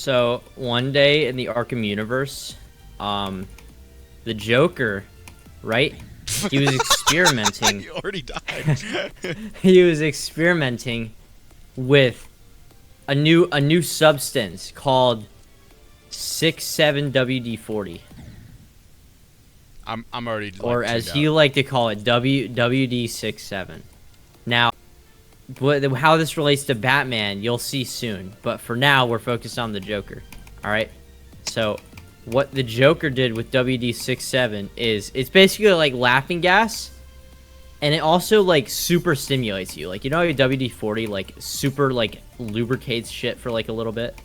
So one day in the Arkham universe, the Joker, right? He was experimenting. You already died. He was experimenting with a new substance called 6,7-WD-40, I'm already. Like, or as he like to call it, WD-67. Now, how this relates to Batman, you'll see soon. But for now, we're focused on the Joker. All right. So, what the Joker did with WD-67 is it's basically like laughing gas, and it also like super stimulates you. Like, you know how WD-40 like super like lubricates shit for like a little bit.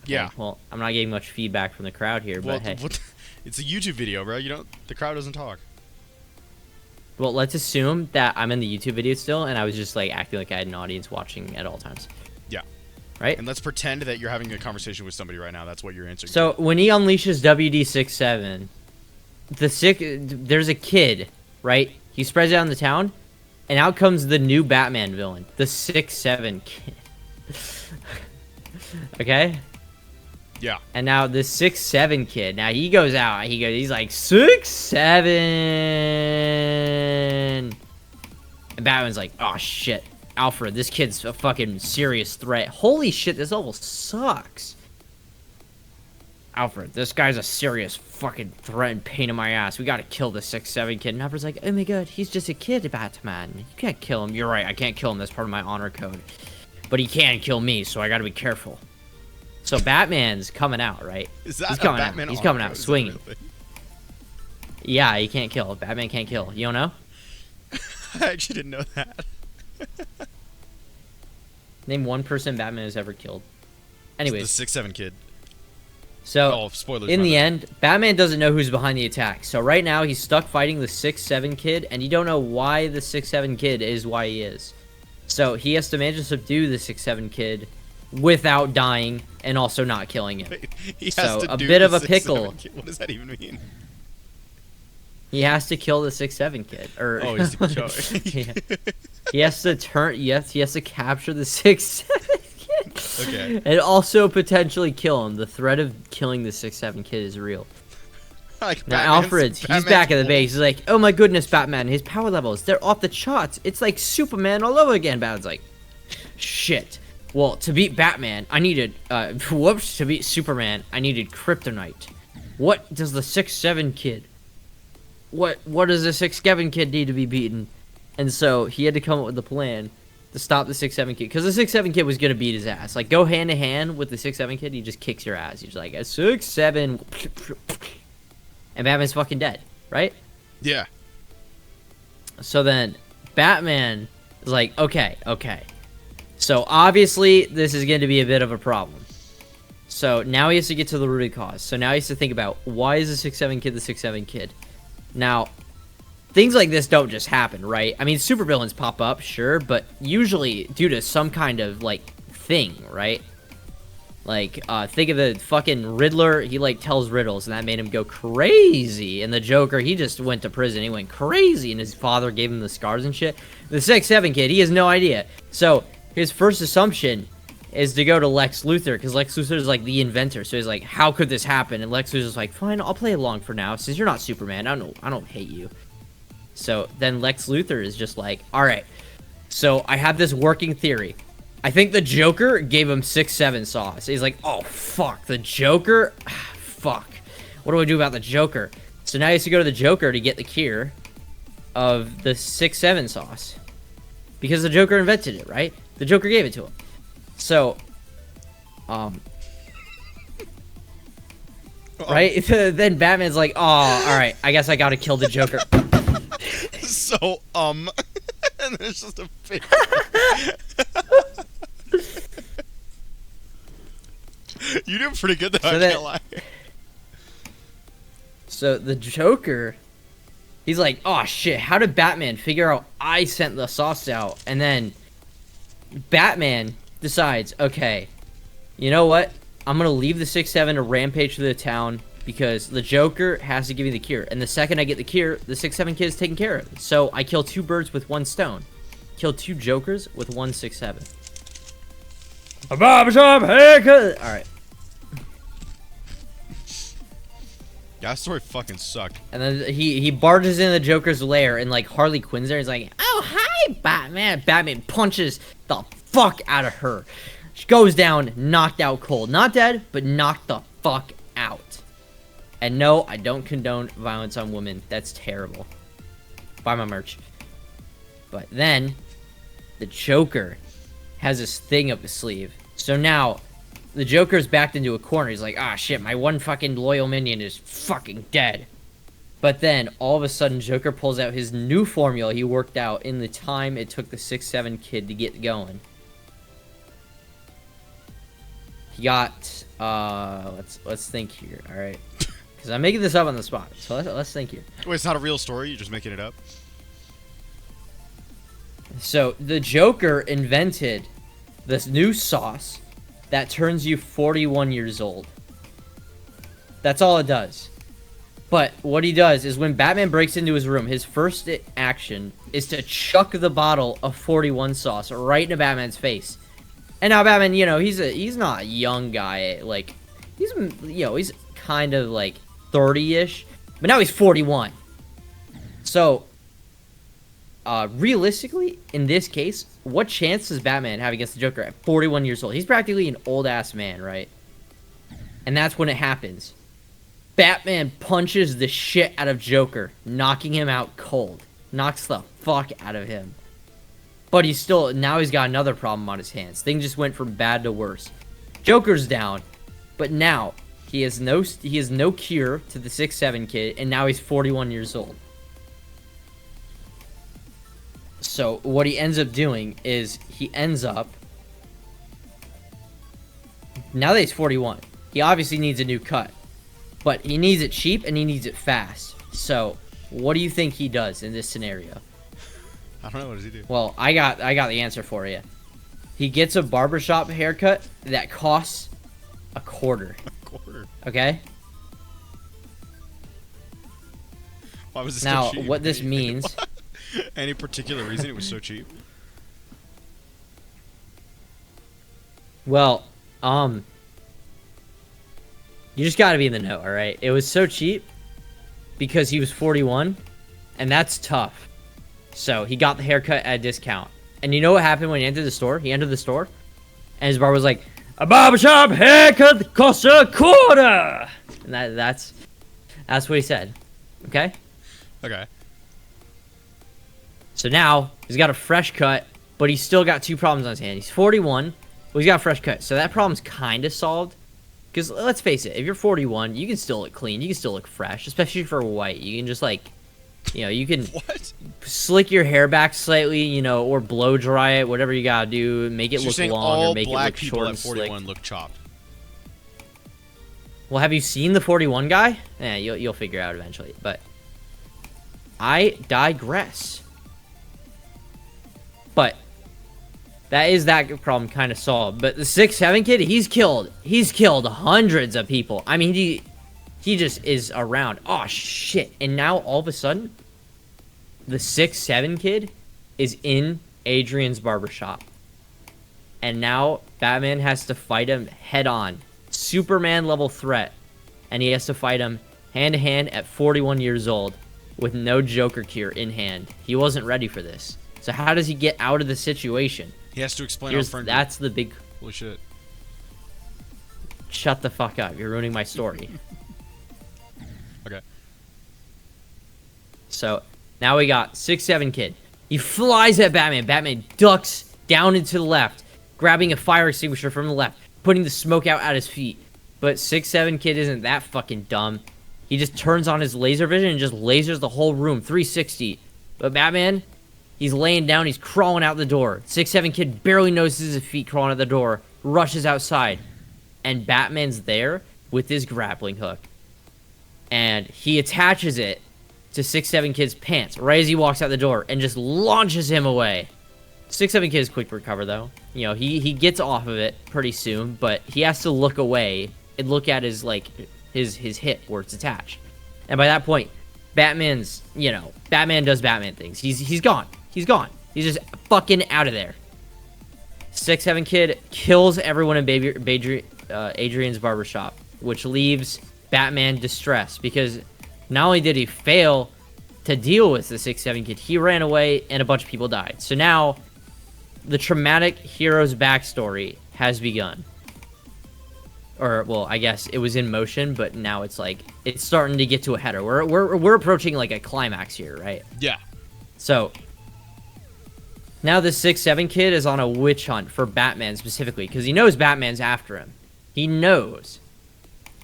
Yeah. Okay, well, I'm not getting much feedback from the crowd here, Well, but hey. it's a YouTube video, bro. You don't. The crowd doesn't talk. Well, let's assume that I'm in the YouTube video still, and I was just like acting like I had an audience watching at all times. Yeah. Right? And let's pretend that you're having a conversation with somebody right now. That's what you're answering. So when he unleashes WD-67, there's a kid, right? He spreads it out in the town, and out comes the new Batman villain, the 6'7" kid. Okay? Yeah. And now the 6'7" kid, now he goes out, he's like 6'7", and Batman's like, oh shit, Alfred, this kid's a fucking serious threat. Holy shit, this level sucks. Alfred, this guy's a serious fucking threat and pain in my ass. We gotta kill the 6'7" kid. And Alfred's like, oh my god, he's just a kid, Batman. You can't kill him. You're right, I can't kill him. That's part of my honor code. But he can kill me, so I gotta be careful. So Batman's coming out, right? Is that He's coming Batman out. He's coming out, swinging. Really? Yeah, he can't kill. Batman can't kill. You don't know? I actually didn't know that. Name one person Batman has ever killed. Anyways. The 6'7" kid. So, Oh, spoilers. in the end, Batman doesn't know who's behind the attack. So right now, he's stuck fighting the 6'7" kid, and you don't know why the 6'7" kid is why he is. So he has to manage to subdue the 6'7" kid without dying and also not killing him. He has So, to a do bit the of a 6'7" pickle. kid. What does that even mean? He has to kill the 6'7" kid. Or, Oh, he's the killer. he has to turn. Yes, he has to capture the 6'7" kid. Okay. And also potentially kill him. The threat of killing the 6'7" kid is real. Like Now Alfred's, he's back at the base. He's like, oh my goodness, Batman, his power levels, they're off the charts. It's like Superman all over again. Batman's like, shit. Well, to beat Batman, I needed, to beat Superman, I needed kryptonite. What does the 6'7" kid, what does the 6'7" kid need to be beaten? And so, he had to come up with a plan to stop the 6'7" kid. Because the 6'7" kid was going to beat his ass. Like, go hand to hand with the 6'7" kid, he just kicks your ass. He's like, a 6'7", and Batman's fucking dead, right? Yeah. So then, Batman is like, okay. So obviously, this is going to be a bit of a problem. So now he has to get to the root of the cause. So now he has to think about, why is the 6'7" kid the 6'7" kid? Now, things like this don't just happen, right? I mean, supervillains pop up, sure, but usually due to some kind of, like, thing, right? Like, think of the fucking Riddler, he, like, tells riddles, and that made him go crazy. And the Joker, he just went to prison, he went crazy, and his father gave him the scars and shit. The 6'7" kid, he has no idea. So, his first assumption is to go to Lex Luthor, because Lex Luthor is, like, the inventor. So he's like, how could this happen? And Lex Luthor's like, fine, I'll play along for now, since you're not Superman, I don't hate you. So, then Lex Luthor is just like, alright, so I have this working theory. I think the Joker gave him 6'7" sauce. He's like, oh, fuck, the Joker? Fuck. What do I do about the Joker? So now he has to go to the Joker to get the cure of the 6'7" sauce. Because the Joker invented it, right? The Joker gave it to him. So, right? Then Batman's like, oh, alright, I guess I gotta kill the Joker. So, and there's just a big... You did pretty good though, I can't lie. So the Joker, he's like, oh shit, how did Batman figure out I sent the sauce out? And then Batman decides, okay, you know what? I'm gonna leave the 6'7" to rampage through the town because the Joker has to give me the cure. And the second I get the cure, the 6'7" kid is taken care of. So I kill two birds with one stone. Kill two Jokers with one 6'7". A barbershop haircut. All right. Yeah, that story fucking sucked. And then he barges in the Joker's lair, and like Harley Quinn's there. He's like, "Oh hi, Batman!" Batman punches the fuck out of her. She goes down, knocked out cold, not dead, but knocked the fuck out. And no, I don't condone violence on women. That's terrible. Buy my merch. But then the Joker has this thing up his sleeve. So now the Joker's backed into a corner. He's like, ah, shit, my one fucking loyal minion is fucking dead. But then, all of a sudden, Joker pulls out his new formula he worked out in the time it took the 6'7" kid to get going. He got, let's think here, alright? Because I'm making this up on the spot, so let's think here. Wait, it's not a real story? You're just making it up? So, the Joker invented this new sauce that turns you 41 years old. That's all it does. But what he does is when Batman breaks into his room, his first action is to chuck the bottle of 41 sauce right into Batman's face. And now Batman, you know, he's not a young guy. Like, he's kind of like 30-ish. But now he's 41. So, realistically, in this case, what chance does Batman have against the Joker at 41 years old? He's practically an old-ass man, right? And that's when it happens. Batman punches the shit out of Joker, knocking him out cold. Knocks the fuck out of him. But now he's got another problem on his hands. Things just went from bad to worse. Joker's down, but now he has no cure to the 6'7" kid, and now he's 41 years old. So what he ends up doing is now that he's 41, he obviously needs a new cut. But he needs it cheap and he needs it fast. So, what do you think he does in this scenario? I don't know. What does he do? Well, I got the answer for you. He gets a barbershop haircut that costs a quarter. A quarter. Okay? Why was this now, so cheap? what this means... Any particular reason it was so cheap? Well, you just gotta be in the know, alright? It was so cheap because he was 41, and that's tough. So, he got the haircut at a discount. And you know what happened when he entered the store? He entered the store, and his barber was like, "A barbershop haircut that costs a quarter!" And that's what he said. Okay? Okay. So now, he's got a fresh cut, but he's still got two problems on his hand. He's 41, but he's got a fresh cut. So that problem's kind of solved. Because, let's face it, if you're 41, you can still look clean. You can still look fresh, especially for white. You can just, like, you know, you can slick your hair back slightly, you know, or blow dry it, whatever you gotta do. Make it look long or make it look short and slick. All black people at 41 look chopped. Well, have you seen the 41 guy? Yeah, you'll figure out eventually. But I digress. But that problem kind of solved. But the 6'7" kid, he's killed hundreds of people. I mean, he just is around. Oh shit! And now all of a sudden, the 6'7" kid is in Adrian's barbershop, and now Batman has to fight him head on. Superman level threat, and he has to fight him hand to hand at 41 years old with no Joker cure in hand. He wasn't ready for this. So how does he get out of the situation? He has to explain how friendly. That's the big... Holy shit. Shut the fuck up. You're ruining my story. Okay. So, now we got 6'7" kid. He flies at Batman. Batman ducks down into the left, grabbing a fire extinguisher from the left, putting the smoke out at his feet. But 6'7" kid isn't that fucking dumb. He just turns on his laser vision and just lasers the whole room, 360. But Batman... He's laying down, he's crawling out the door. 6'7" kid barely notices his feet crawling out the door, rushes outside. And Batman's there with his grappling hook. And he attaches it to 6'7" kid's pants right as he walks out the door and just launches him away. 6'7" kid is quick to recover though. You know, he gets off of it pretty soon, but he has to look away and look at his hip where it's attached. And by that point, Batman does Batman things. He's gone. He's gone. He's just fucking out of there. 6'7" kid kills everyone in Adrian's barbershop, which leaves Batman distressed because not only did he fail to deal with the 6'7" kid, he ran away and a bunch of people died. So now the traumatic hero's backstory has begun. Or, well, I guess it was in motion, but now it's like, it's starting to get to a header. We're approaching like a climax here, right? Yeah. So now the 6'7" kid is on a witch hunt for Batman specifically, because he knows Batman's after him. He knows.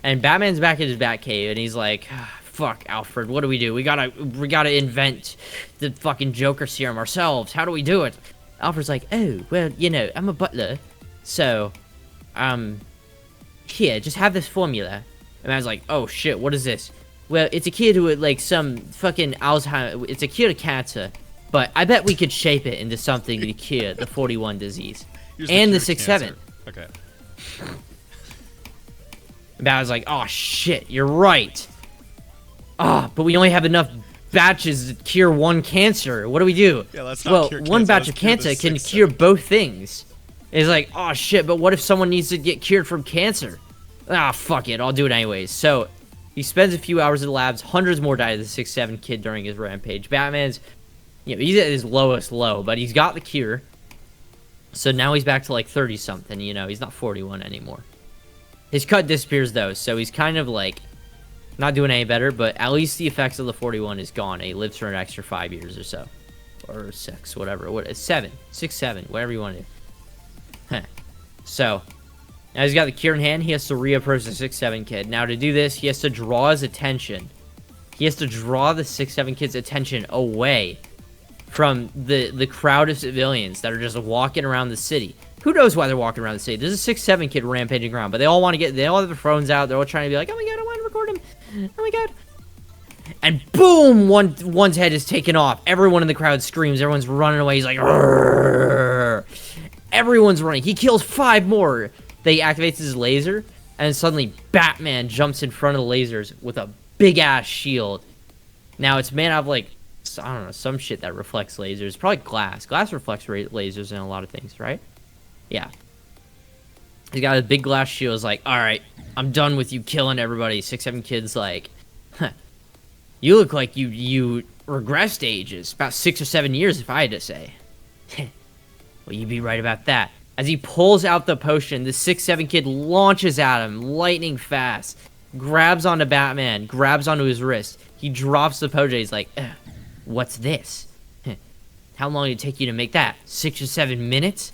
And Batman's back in his Batcave, and he's like, fuck, Alfred, what do? We gotta invent the fucking Joker serum ourselves. How do we do it? Alfred's like, oh, well, you know, I'm a butler, so, here, just have this formula. And I was like, oh shit, what is this? Well, it's a cure to, like, some fucking Alzheimer's, it's a cure to cancer, but I bet we could shape it into something to cure the 41 disease. And the 6'7". Okay. And I was like, oh shit, you're right. Ah, but we only have enough batches to cure one cancer. What do we do? Yeah, let's not cure one cancer, batch let's of cure the cancer can 6'7". cure both things. It's like, oh shit, but what if someone needs to get cured from cancer? Ah, fuck it, I'll do it anyways. So, he spends a few hours in the labs, hundreds more die to the 6'7" kid during his rampage. Batman's, you know, he's at his lowest low, but he's got the cure. So now he's back to like 30-something, you know, he's not 41 anymore. His cut disappears though, so he's kind of like, not doing any better, but at least the effects of the 41 is gone, and he lives for an extra 5 years or so. Or 6, whatever. What? 7. 6, 7, whatever you want to do. Huh. So, now he's got the cure in hand, he has to reapproach the 6'7" kid. Now to do this, he has to draw his attention. He has to draw the 6'7" kid's attention away from the crowd of civilians that are just walking around the city. Who knows why they're walking around the city? There's a 6'7" kid rampaging around, but they all have their phones out, they're all trying to be like, oh my god, I want to record him. Oh my god. And boom, one's head is taken off. Everyone in the crowd screams, everyone's running away. He's like, "Rrrr." Everyone's running. He kills 5 more. They activates his laser, and suddenly Batman jumps in front of the lasers with a big ass shield. Now it's made out of like, I don't know, some shit that reflects lasers. Probably glass. Glass reflects lasers in a lot of things, right? Yeah. He's got a big glass shield. He's like, alright, I'm done with you killing everybody. 6'7" kid's like, huh, you look like you regressed ages. About 6 or 7 years, if I had to say. Well, you'd be right about that. As he pulls out the potion, the 6'7" kid launches at him, lightning fast. Grabs onto Batman, grabs onto his wrist. He drops the potion. He's like, what's this? How long did it take you to make that? 6 or 7 minutes?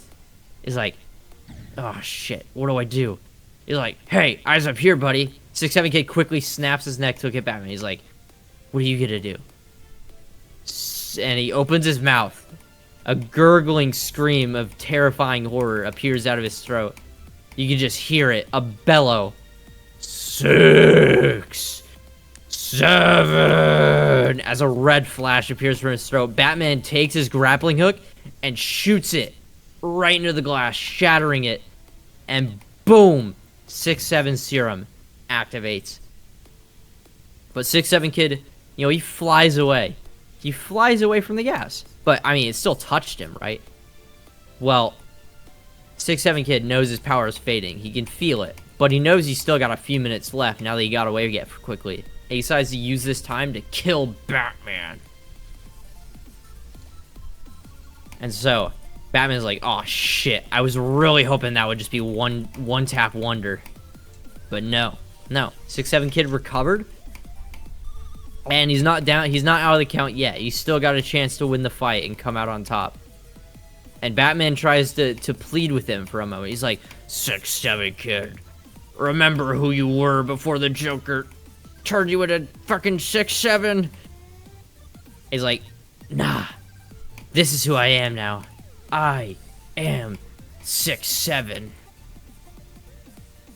He's like, oh shit, what do I do? He's like, hey, eyes up here, buddy. 6'7" kid quickly snaps his neck to look at Batman. He's like, what are you gonna do? And he opens his mouth. A gurgling scream of terrifying horror appears out of his throat. You can just hear it, a bellow. 6, 7. As a red flash appears from his throat, Batman takes his grappling hook and shoots it right into the glass, shattering it. And boom, 6'7" serum activates. But 6'7" kid, you know, he flies away. He flies away from the gas. But, I mean, it still touched him, right? Well, 6'7" kid knows his power is fading. He can feel it. But he knows he's still got a few minutes left now that he got away quickly. He decides to use this time to kill Batman. And so, Batman's like, oh shit, I was really hoping that would just be one tap wonder. But no. 6'7" kid recovered. And he's not down, he's not out of the count yet. He's still got a chance to win the fight and come out on top. And Batman tries to plead with him for a moment. He's like, 6'7" kid, remember who you were before the Joker turned you into fucking 6'7"? He's like, nah, this is who I am now. I am 6'7".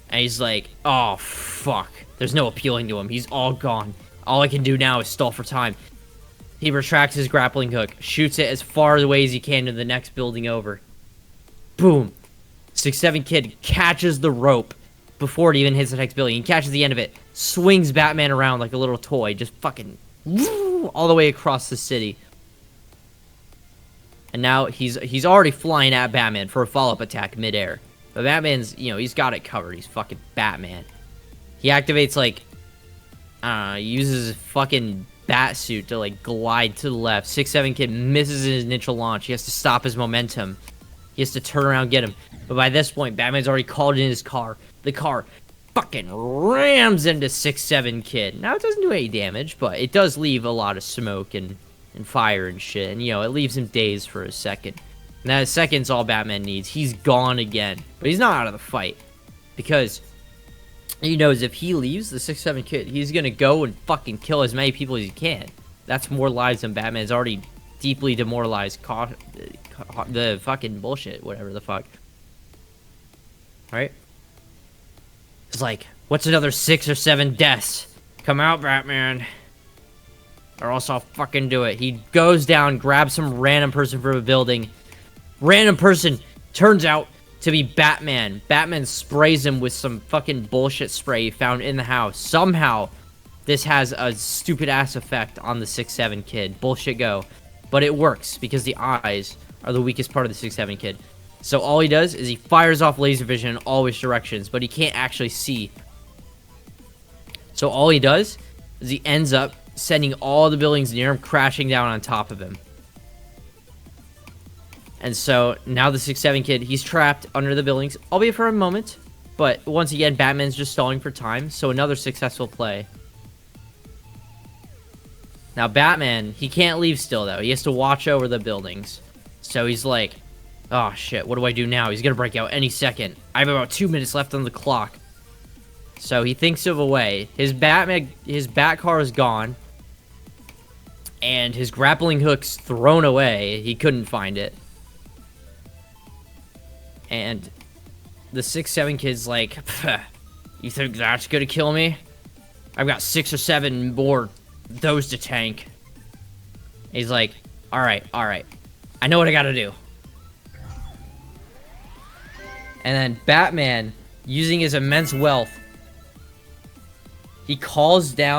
And he's like, oh fuck, there's no appealing to him. He's all gone. All I can do now is stall for time. He retracts his grappling hook, shoots it as far away as he can to the next building over. Boom. 6'7" kid catches the rope before it even hits the next building. He catches the end of it, swings Batman around like a little toy, just fucking all the way across the city. And now he's already flying at Batman for a follow-up attack midair. But Batman's, he's got it covered. He's fucking Batman. He activates, like, uses his fucking bat suit to, like, glide to the left. 6-7 kid misses his initial launch. He has to stop his momentum. He has to turn around and get him. But by this point, Batman's already called in his car. The car fucking rams into 6-7 kid. Now, it doesn't do any damage, but it does leave a lot of smoke and fire and shit. And, it leaves him dazed for a second. And that second's all Batman needs. He's gone again. But he's not out of the fight. Because he knows if he leaves the 6-7 kid, he's gonna go and fucking kill as many people as he can. That's more lives than Batman's already deeply demoralized the fucking bullshit, whatever the fuck. Right? It's like, what's another 6 or 7 deaths? Come out, Batman. Or else I'll fucking do it. He goes down, grabs some random person from a building. Random person turns out to be Batman. Batman sprays him with some fucking bullshit spray he found in the house. Somehow, this has a stupid-ass effect on the 6-7 kid. Bullshit go. But it works, because the eyes are the weakest part of the 6-7 kid. So all he does is he fires off laser vision in all which directions, but he can't actually see. So all he does is he ends up sending all the buildings near him crashing down on top of him. And so now the 6-7 kid, he's trapped under the buildings, albeit for a moment. But once again, Batman's just stalling for time, so another successful play. Now Batman, he can't leave still though. He has to watch over the buildings. So he's like, oh shit, what do I do now? He's gonna break out any second. I have about 2 minutes left on the clock. So he thinks of a way. His bat car is gone. And his grappling hook's thrown away. He couldn't find it. And the 6-7 kid's like, you think that's gonna kill me? I've got 6 or 7 more those to tank. He's like, alright. I know what I gotta do. And then Batman, using his immense wealth, he calls down